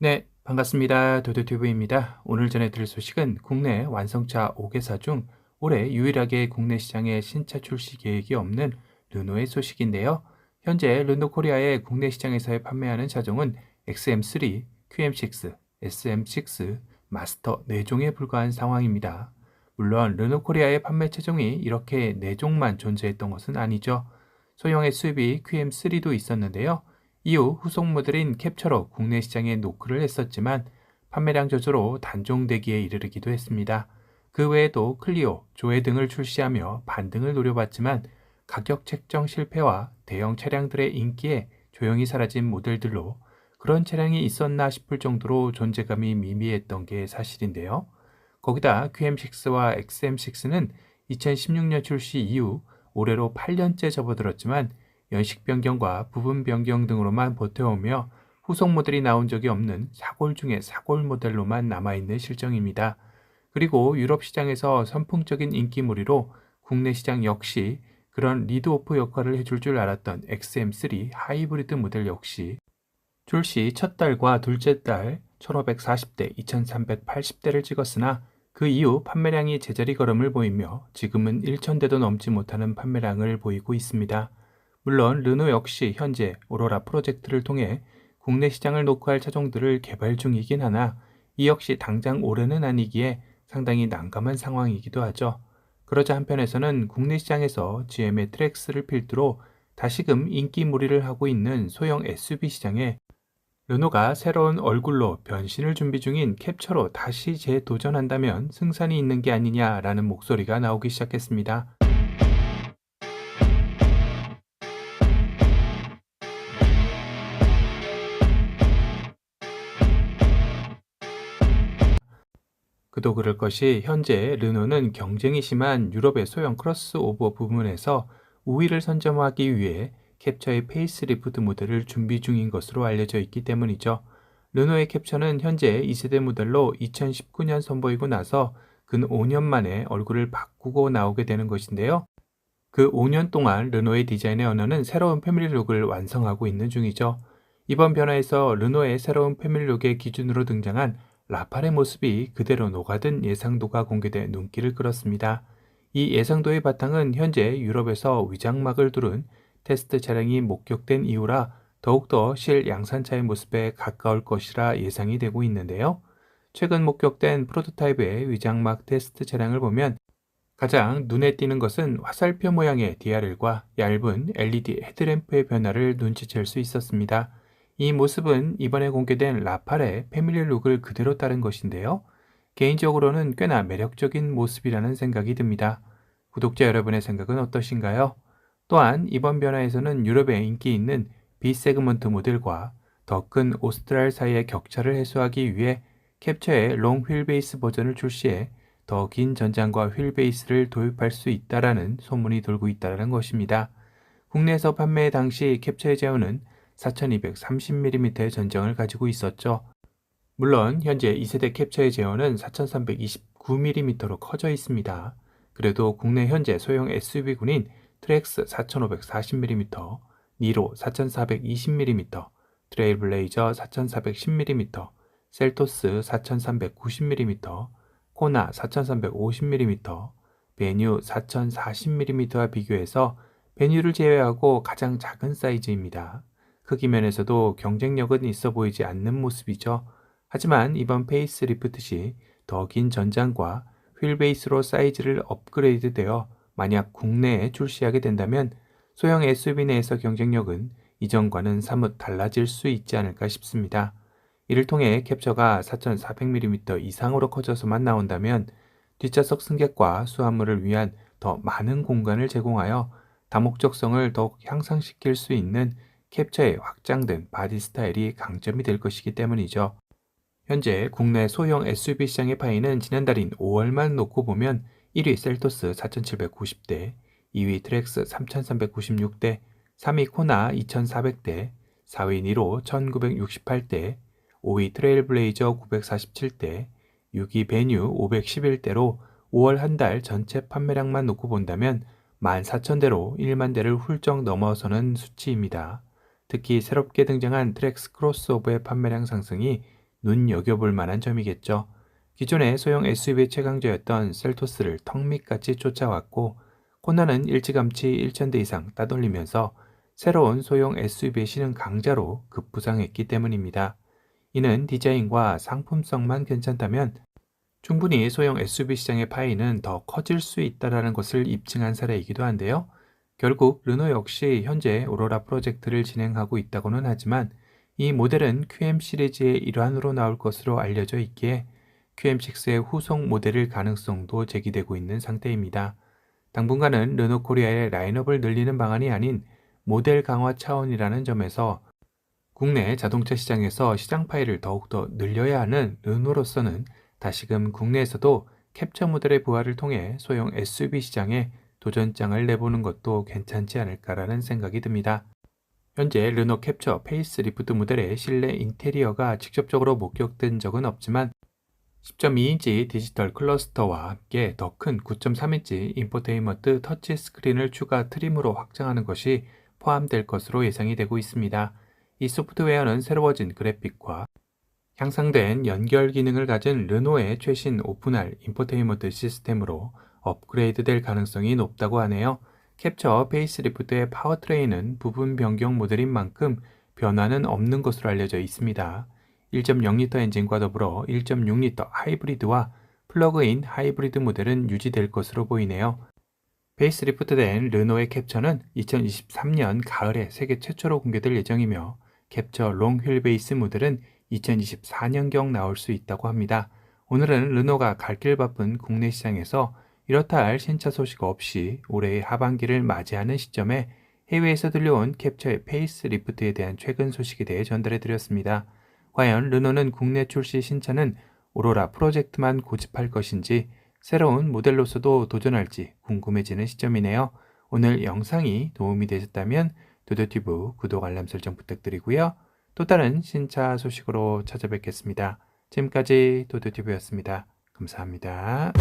네, 반갑습니다. 도도튜브입니다. 오늘 전해드릴 소식은 국내 완성차 5개사 중 올해 유일하게 국내 시장에 신차 출시 계획이 없는 르노의 소식인데요. 현재 르노 코리아의 국내 시장에서 판매하는 차종은 XM3, QM6, SM6, 마스터 4종에 불과한 상황입니다. 물론 르노 코리아의 판매 차종이 이렇게 4종만 존재했던 것은 아니죠. 소형 SUV QM3도 있었는데요. 이후 후속 모델인 캡처로 국내 시장에 노크를 했었지만 판매량 저조로 단종되기에 이르르기도 했습니다. 그 외에도 클리오, 조에 등을 출시하며 반등을 노려봤지만 가격 책정 실패와 대형 차량들의 인기에 조용히 사라진 모델들로 그런 차량이 있었나 싶을 정도로 존재감이 미미했던 게 사실인데요. 거기다 QM6와 XM6는 2016년 출시 이후 올해로 8년째 접어들었지만 연식 변경과 부분 변경 등으로만 버텨오며 후속 모델이 나온 적이 없는 사골 중의 사골 모델로만 남아있는 실정입니다. 그리고 유럽 시장에서 선풍적인 인기몰이로 국내 시장 역시 그런 리드오프 역할을 해줄 줄 알았던 XM3 하이브리드 모델 역시 출시 첫 달과 둘째 달 1540대, 2380대를 찍었으나 그 이후 판매량이 제자리 걸음을 보이며 지금은 1000대도 넘지 못하는 판매량을 보이고 있습니다. 물론 르노 역시 현재 오로라 프로젝트를 통해 국내 시장을 녹화할 차종들을 개발 중이긴 하나 이 역시 당장 올해는 아니기에 상당히 난감한 상황이기도 하죠. 그러자 한편에서는 국내 시장에서 GM의 트랙스를 필두로 다시금 인기몰이를 하고 있는 소형 SUV 시장에 르노가 새로운 얼굴로 변신을 준비 중인 캡처로 다시 재도전한다면 승산이 있는 게 아니냐라는 목소리가 나오기 시작했습니다. 그도 그럴 것이 현재 르노는 경쟁이 심한 유럽의 소형 크로스오버 부문에서 우위를 선점하기 위해 캡처의 페이스리프트 모델을 준비 중인 것으로 알려져 있기 때문이죠. 르노의 캡처는 현재 2세대 모델로 2019년 선보이고 나서 근 5년 만에 얼굴을 바꾸고 나오게 되는 것인데요. 그 5년 동안 르노의 디자인의 언어는 새로운 패밀리룩을 완성하고 있는 중이죠. 이번 변화에서 르노의 새로운 패밀리룩의 기준으로 등장한 라팔의 모습이 그대로 녹아든 예상도가 공개돼 눈길을 끌었습니다. 이 예상도의 바탕은 현재 유럽에서 위장막을 두른 테스트 차량이 목격된 이후라 더욱더 실 양산차의 모습에 가까울 것이라 예상이 되고 있는데요. 최근 목격된 프로토타입의 위장막 테스트 차량을 보면 가장 눈에 띄는 것은 화살표 모양의 DRL과 얇은 LED 헤드램프의 변화를 눈치챌 수 있었습니다. 이 모습은 이번에 공개된 라팔의 패밀리 룩을 그대로 따른 것인데요. 개인적으로는 꽤나 매력적인 모습이라는 생각이 듭니다. 구독자 여러분의 생각은 어떠신가요? 또한 이번 변화에서는 유럽에 인기 있는 B세그먼트 모델과 더 큰 오스트랄 사이의 격차를 해소하기 위해 캡처의 롱 휠베이스 버전을 출시해 더 긴 전장과 휠베이스를 도입할 수 있다라는 소문이 돌고 있다는 것입니다. 국내에서 판매 당시 캡처의 제어는 4230mm의 전장을 가지고 있었죠. 물론 현재 2세대 캡처의 제어는 4329mm로 커져 있습니다. 그래도 국내 현재 소형 SUV군인 트랙스 4540mm, 니로 4420mm, 트레일블레이저 4410mm, 셀토스 4390mm, 코나 4350mm, 베뉴 4040mm와 비교해서 베뉴를 제외하고 가장 작은 사이즈입니다. 크기 면에서도 경쟁력은 있어 보이지 않는 모습이죠. 하지만 이번 페이스리프트 시 더 긴 전장과 휠베이스로 사이즈를 업그레이드되어 만약 국내에 출시하게 된다면 소형 SUV 내에서 경쟁력은 이전과는 사뭇 달라질 수 있지 않을까 싶습니다. 이를 통해 캡처가 4400mm 이상으로 커져서만 나온다면 뒷좌석 승객과 수화물을 위한 더 많은 공간을 제공하여 다목적성을 더욱 향상시킬 수 있는 캡처의 확장된 바디 스타일이 강점이 될 것이기 때문이죠. 현재 국내 소형 SUV 시장의 파이는 지난달인 5월만 놓고 보면 1위 셀토스 4790대, 2위 트랙스 3396대, 3위 코나 2400대, 4위 니로 1968대, 5위 트레일블레이저 947대, 6위 베뉴 511대로 5월 한 달 전체 판매량만 놓고 본다면 14,000대로 1만 대를 훌쩍 넘어서는 수치입니다. 특히 새롭게 등장한 트랙스 크로스오버의 판매량 상승이 눈여겨볼 만한 점이겠죠. 기존의 소형 SUV 최강자였던 셀토스를 턱밑같이 쫓아왔고 코나는 일찌감치 1,000대 이상 따돌리면서 새로운 소형 SUV의 신흥 강자로 급부상했기 때문입니다. 이는 디자인과 상품성만 괜찮다면 충분히 소형 SUV 시장의 파이는 더 커질 수 있다는 것을 입증한 사례이기도 한데요. 결국 르노 역시 현재 오로라 프로젝트를 진행하고 있다고는 하지만 이 모델은 QM 시리즈의 일환으로 나올 것으로 알려져 있기에 QM6의 후속 모델일 가능성도 제기되고 있는 상태입니다. 당분간은 르노 코리아의 라인업을 늘리는 방안이 아닌 모델 강화 차원이라는 점에서 국내 자동차 시장에서 시장 파이를 더욱더 늘려야 하는 르노로서는 다시금 국내에서도 캡처 모델의 부활을 통해 소형 SUV 시장에 도전장을 내보는 것도 괜찮지 않을까라는 생각이 듭니다. 현재 르노 캡처 페이스리프트 모델의 실내 인테리어가 직접적으로 목격된 적은 없지만 10.2인치 디지털 클러스터와 함께 더 큰 9.3인치 인포테인먼트 터치 스크린을 추가 트림으로 확장하는 것이 포함될 것으로 예상이 되고 있습니다. 이 소프트웨어는 새로워진 그래픽과 향상된 연결 기능을 가진 르노의 최신 오픈R 인포테인먼트 시스템으로 업그레이드될 가능성이 높다고 하네요. 캡처 페이스리프트의 파워트레인은 부분 변경 모델인 만큼 변화는 없는 것으로 알려져 있습니다. 1.0L 엔진과 더불어 1.6L 하이브리드와 플러그인 하이브리드 모델은 유지될 것으로 보이네요. 페이스리프트된 르노의 캡처는 2023년 가을에 세계 최초로 공개될 예정이며 캡처 롱 휠베이스 모델은 2024년경 나올 수 있다고 합니다. 오늘은 르노가 갈 길 바쁜 국내 시장에서 이렇다 할 신차 소식 없이 올해의 하반기를 맞이하는 시점에 해외에서 들려온 캡처의 페이스리프트에 대한 최근 소식에 대해 전달해 드렸습니다. 과연 르노는 국내 출시 신차는 오로라 프로젝트만 고집할 것인지 새로운 모델로서도 도전할지 궁금해지는 시점이네요. 오늘 영상이 도움이 되셨다면 도도튜브 구독 알람 설정 부탁드리고요. 또 다른 신차 소식으로 찾아뵙겠습니다. 지금까지 도도튜브였습니다. 감사합니다.